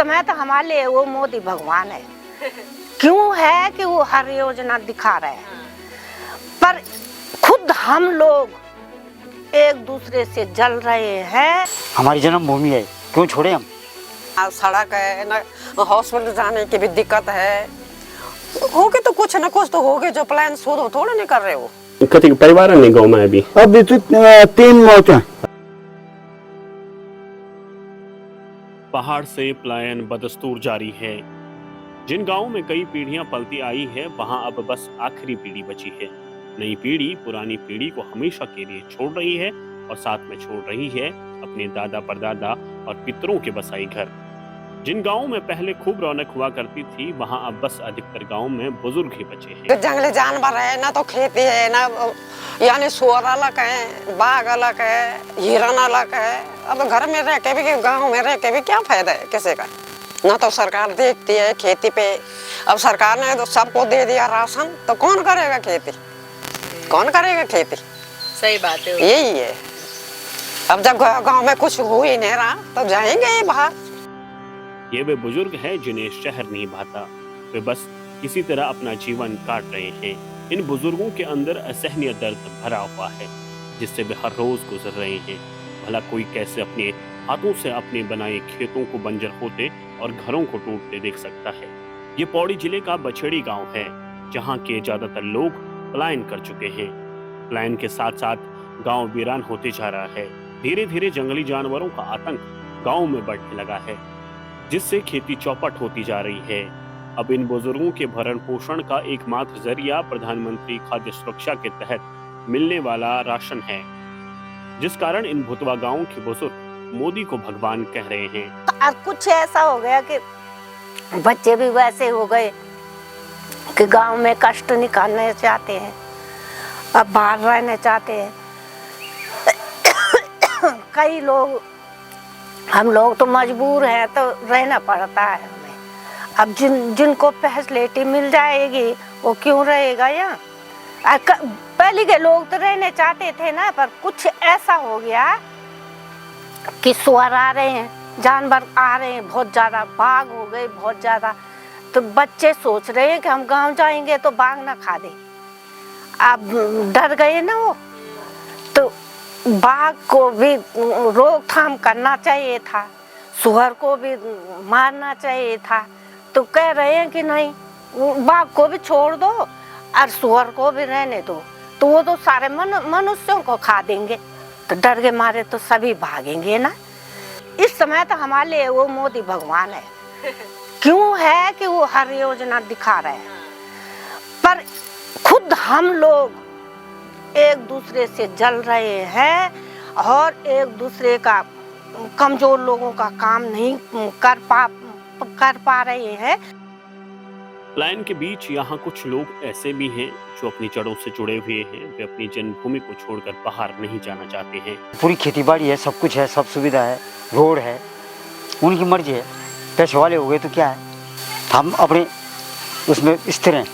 समय तो हमारे लिए वो मोदी भगवान है। क्यों है कि वो हर योजना दिखा रहे हैं, पर खुद हम लोग एक दूसरे से जल रहे हैं। हमारी जन्मभूमि है, क्यों छोड़े हम? सड़क है ना, हॉस्पिटल जाने की भी दिक्कत है। होगे तो कुछ ना कुछ तो होगे, जो प्लान शुरू थोड़ा नहीं कर रहे हो। कति परिवार ने गाँव में अभी तो 3 मौत है। पहाड़ से पलायन बदस्तूर जारी है। जिन गांवों में कई पीढ़ियां पलती आई है, वहां अब बस आखिरी पीढ़ी बची है। नई पीढ़ी पुरानी पीढ़ी को हमेशा के लिए छोड़ रही है और साथ में छोड़ रही है अपने दादा परदादा और पितरों के बसाई घर। जिन गांवों में पहले खूब रौनक हुआ करती थी, वहां अब बस अधिकतर गांवों में बुजुर्ग ही बचे हैं। जंगली जानवर है ना, तो खेती है ना, यानी सुअर अलग है, बाघ अलग है, हिरन अलग है। अब घर में रह के भी, गांव में रह के भी क्या फायदा है किसी का? ना तो सरकार देखती है खेती पे। अब सरकार ने तो सबको दे दिया राशन, तो कौन करेगा खेती? कौन करेगा खेती? सही बात है, यही है। अब जब गांव में कुछ हो ही नहीं रहा, तब जाएंगे बाहर। ये वे बुजुर्ग हैं जिन्हें शहर नहीं भाता। वे बस किसी तरह अपना जीवन काट रहे हैं। इन बुजुर्गों के अंदर असहनीय दर्द भरा हुआ है, जिससे वे हर रोज गुजर रहे हैं। भला कोई कैसे अपने हाथों से अपने बनाए खेतों को बंजर होते और घरों को टूटते देख सकता है। ये पौड़ी जिले का बछेड़ी गांव है, जहां के ज्यादातर लोग पलायन कर चुके हैं। पलायन के साथ साथ गांव वीरान होते जा रहा है। धीरे धीरे जंगली जानवरों का आतंक गांव में बढ़ने लगा है, जिससे खेती चौपट होती जा रही है। अब इन बुजुर्गों के भरण पोषण का एकमात्र जरिया प्रधानमंत्री खाद्य सुरक्षा के तहत मिलने वाला राशन है, जिस कारण इन भुतवा गांवों के बुजुर्ग मोदी को भगवान कह रहे हैं। और कुछ ऐसा हो गया कि बच्चे भी वैसे हो गए कि गांव में कष्ट निकालने चाहते हैं, अब बाहर रहने चाहते हैं। कई लोग, हम लोग तो मजबूर हैं, तो रहना पड़ता है हमें। अब जिनको फैसिलिटी मिल जाएगी वो क्यों रहेगा यहाँ? पहले के लोग तो रहने चाहते थे ना, पर कुछ ऐसा हो गया कि सुअर आ रहे हैं, जानवर आ रहे हैं बहुत ज्यादा, बाघ हो गए बहुत ज्यादा, तो बच्चे सोच रहे हैं कि हम गांव जाएंगे तो बाघ ना खा दे। अब डर गए ना वो, तो बाघ को भी रोकथाम करना चाहिए था, सुअर को भी मारना चाहिए था। तो कह रहे हैं कि नहीं, बाघ को भी छोड़ दो और सुअर को भी रहने दो, तो वो तो सारे मनुष्यों को खा देंगे। तो डर के मारे तो सभी भागेंगे ना। इस समय तो हमारे लिए वो मोदी भगवान है। क्यों है कि वो हर योजना दिखा रहे हैं, पर खुद हम लोग एक दूसरे से जल रहे हैं और एक दूसरे का, कमजोर लोगों का काम नहीं कर पा रहे हैं। पलायन के बीच यहाँ कुछ लोग ऐसे भी हैं जो अपनी जड़ों से जुड़े हुए हैं। वे अपनी जन्मभूमि को छोड़कर बाहर नहीं जाना चाहते हैं। पूरी खेतीबाड़ी है, सब कुछ है, सब सुविधा है, रोड है, उनकी मर्जी है। पैसे वाले हो गए तो क्या है, हम अपने उसमें स्थिर हैं।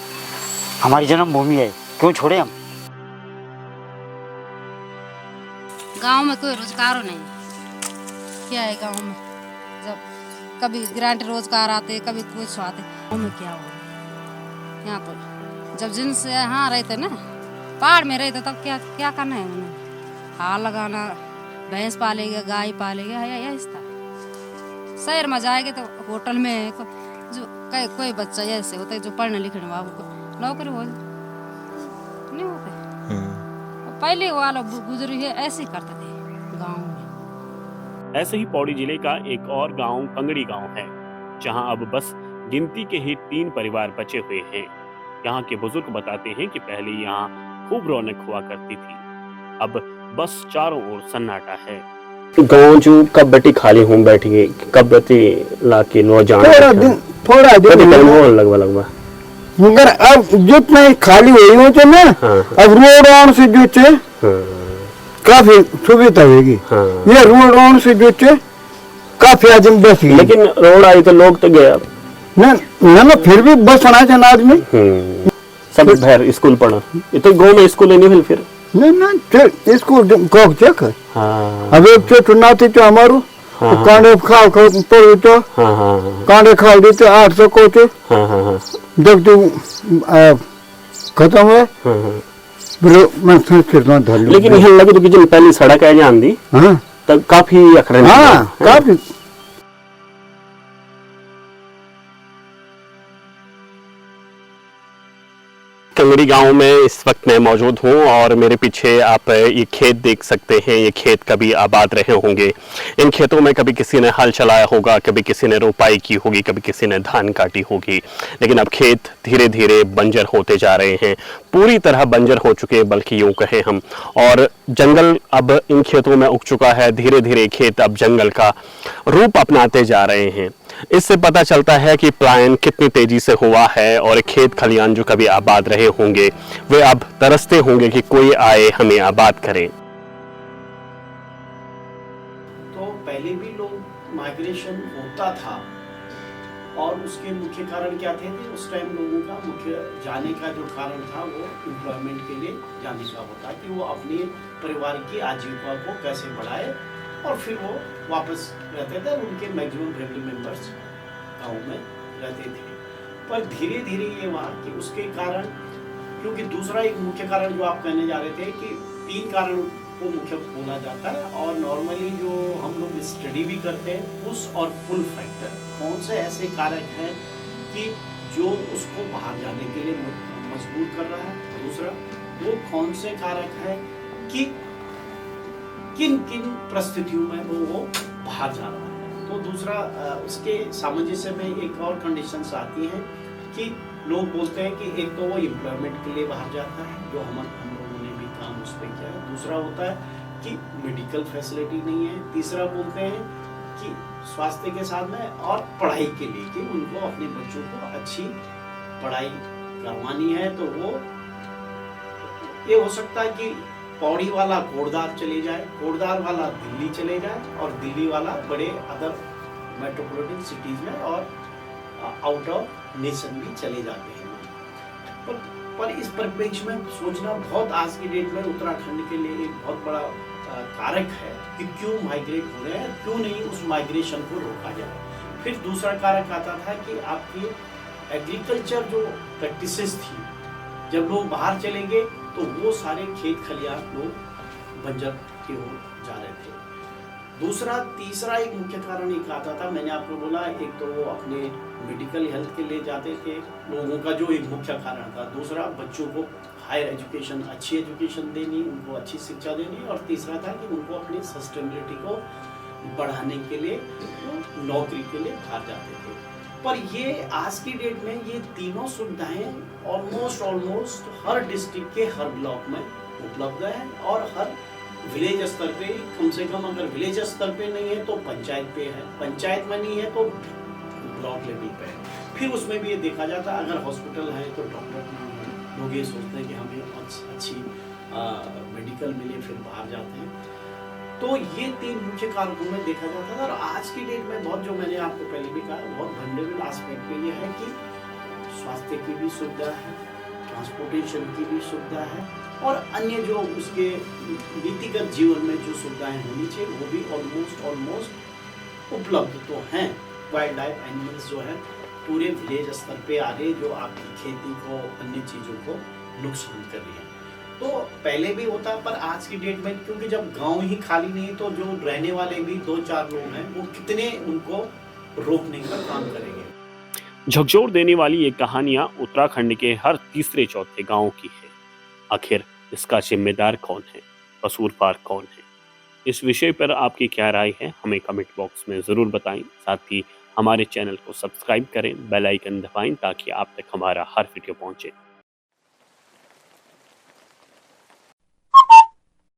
हमारी जन्मभूमि है, क्यों छोड़े हम? गांव में कोई रोजगार नहीं, क्या है गांव में? जब कभी ग्रांट रोजगार आते, कभी कुछ आते, गांव में क्या हो? यहाँ पर जब जिनसे यहाँ रहते ना, पहाड़ में रहते, तब क्या क्या करना है उन्हें? हाल लगाना, भैंस पालेगा, गाय पालेगा, यही था। शहर में जाएंगे तो होटल में जो कोई बच्चा ऐसे होता है जो पढ़ने लिखने वाला नौकरी हो नहीं होते। पहले वाला गुजरी है ऐसे करते थे गाँव में। ऐसे ही पौड़ी जिले का एक और गांव कंगड़ी गांव है, जहां अब बस गिनती के ही 3 परिवार बचे हुए हैं। यहाँ के बुजुर्ग बताते हैं कि पहले यहाँ खूब रौनक हुआ करती थी, अब बस चारों ओर सन्नाटा है। गांव जो कब बेटी खाली हूँ बैठी गई, कब बेटी लाके नो जान थोड़ा दिन लगभग मगर अब जितना खाली हुई हो तो ना, अब रोड ऑन से जो चे काफी सुविधा होगी। ये रोड ऑन से जो चे काफी आदमी बस गए, लेकिन रोड आई तो लोग तो गए ना ना, फिर भी बस आना चाहिए आदमी। सब बाहर स्कूल पढ़ा, ये तो गाँव में स्कूल नहीं फिर ना स्कूल गाँव चेक। अब एक चो नाते तो हमारो तो कांडे खाओ पड़े तो कांडे खा देते 800 को तो जब तू खत्म हुए फिर मैं फिर धर लूं। लेकिन यहाँ लगे तो कि जब पहली सड़क है यहाँ दी तब काफी अखरे काफी कंगड़ी गांव में इस वक्त मैं मौजूद हूं और मेरे पीछे आप ये खेत देख सकते हैं। ये खेत कभी आबाद रहे होंगे। इन खेतों में कभी किसी ने हल चलाया होगा, कभी किसी ने रोपाई की होगी, कभी किसी ने धान काटी होगी। लेकिन अब खेत धीरे धीरे बंजर होते जा रहे हैं, पूरी तरह बंजर हो चुके हैं बल्कि यूं कहें हम। और जंगल अब इन खेतों में उग चुका है। धीरे धीरे खेत अब जंगल का रूप अपनाते जा रहे हैं। इससे पता चलता है कि पलायन कितनी तेजी से हुआ है और खेत खलियान जो कभी आबाद रहे होंगे वे अब तरसते होंगे कि कोई आए हमें आबाद करे। तो पहले भी लोग माइग्रेशन होता था और उसके मुख्य कारण क्या थे? उस टाइम लोगों का मुख्य जाने का जो कारण था वो एम्प्लॉयमेंट के लिए जाने का होता कि वो अपने परिवार की आजीविका को कैसे बढ़ाए और फिर वो वापस रहते थे। उनके मैक्सिमम फैमिली मेंबर्स गाँव में रहते थे। पर धीरे धीरे ये हुआ कि उसके कारण, क्योंकि दूसरा एक मुख्य कारण जो आप कहने जा रहे थे कि 3 कारण को मुख्य बोला जाता है और नॉर्मली जो हम लोग स्टडी भी करते हैं पुश और पुल फैक्टर, कौन से ऐसे कारक हैं कि जो उसको बाहर जाने के लिए मजबूर कर रहा है। दूसरा वो कौन से कारक है कि किन किन परिस्थितियों में वो बाहर जा रहा है। तो दूसरा उसके सामंजस्य में एक और कंडीशंस आती हैं कि लोग बोलते हैं कि एक तो वो एम्प्लॉयमेंट के लिए बाहर जाता है, जो हम लोगों ने भी काम उस पर किया है। दूसरा होता है कि मेडिकल फैसिलिटी नहीं है। तीसरा बोलते हैं कि स्वास्थ्य के साथ में और पढ़ाई के लिए कि उनको अपने बच्चों को अच्छी पढ़ाई करवानी है। तो वो ये हो सकता है कि पौड़ी वाला कोटद्वार चले जाए, कोटद्वार वाला दिल्ली चले जाए और दिल्ली वाला बड़े अदर मेट्रोपॉलिटन सिटीज में और आउट ऑफ नेशन भी चले जाते हैं। पर इस परिप्रेक्ष्य में सोचना बहुत आज की डेट में उत्तराखंड के लिए एक बहुत बड़ा कारक है कि क्यों माइग्रेट हो रहे हैं, क्यों नहीं उस माइग्रेशन को रोका जाए। फिर दूसरा कारक आता था कि आपकी एग्रीकल्चर जो प्रैक्टिसेस थी, जब लोग बाहर चलेंगे तो वो सारे खेत खलियान लोग बंजर की ओर जा रहे थे। तीसरा एक मुख्य कारण एक आता था, मैंने आपको बोला, एक तो वो अपने मेडिकल हेल्थ के लिए जाते थे, लोगों का जो एक मुख्य कारण था। दूसरा बच्चों को हायर एजुकेशन, अच्छी एजुकेशन देनी, उनको अच्छी शिक्षा देनी। और तीसरा था कि उनको अपनी सस्टेनेबिलिटी को बढ़ाने के लिए नौकरी के लिए बाहर जाते थे। पर ये आज की डेट में ये तीनों सुविधाएं ऑलमोस्ट हर डिस्ट्रिक्ट के हर ब्लॉक में उपलब्ध है और हर विलेज स्तर पे, कम से कम अगर विलेज स्तर पे नहीं है तो पंचायत पे है, पंचायत में नहीं है तो ब्लॉक लेवल पे है। फिर उसमें भी ये देखा जाता है अगर हॉस्पिटल है तो डॉक्टर नहीं है। लोग ये सोचते हैं कि हमें अच्छी मेडिकल मिले, फिर बाहर जाते हैं। तो ये 3 मुख्य कारकों में देखा जाता है। और आज की डेट में बहुत, जो मैंने आपको पहले भी कहा, बहुत वल्नरेबल एस्पेक्ट पे ये है कि स्वास्थ्य की भी सुविधा है, ट्रांसपोर्टेशन की भी सुविधा है और अन्य जो उसके नीतिगत जीवन में जो सुविधाएं होनी चाहिए वो भी ऑलमोस्ट उपलब्ध तो हैं। वाइल्ड लाइफ एनिमल्स जो है पूरे विलेज स्तर पे आ रहे, जो आपकी खेती को, अन्य चीज़ों को नुकसान कर रही है। तो पहले भी होता, पर आज की डेट में क्योंकि जब गांव ही खाली नहीं तो जो रहने वाले भी 2-4 लोग हैं वो कितने उनको रोकने का काम करेंगे। झकझोर देने वाली ये कहानियां उत्तराखंड के हर तीसरे-चौथे गांव की है। आखिर इसका जिम्मेदार कौन है, कसूरवार कौन है? इस विषय पर आपकी क्या राय है, हमें कमेंट बॉक्स में ज़रूर बताएं। साथ ही हमारे चैनल को सब्सक्राइब करें, बेल आइकन दबाएं ताकि आप तक हमारा हर वीडियो पहुंचे।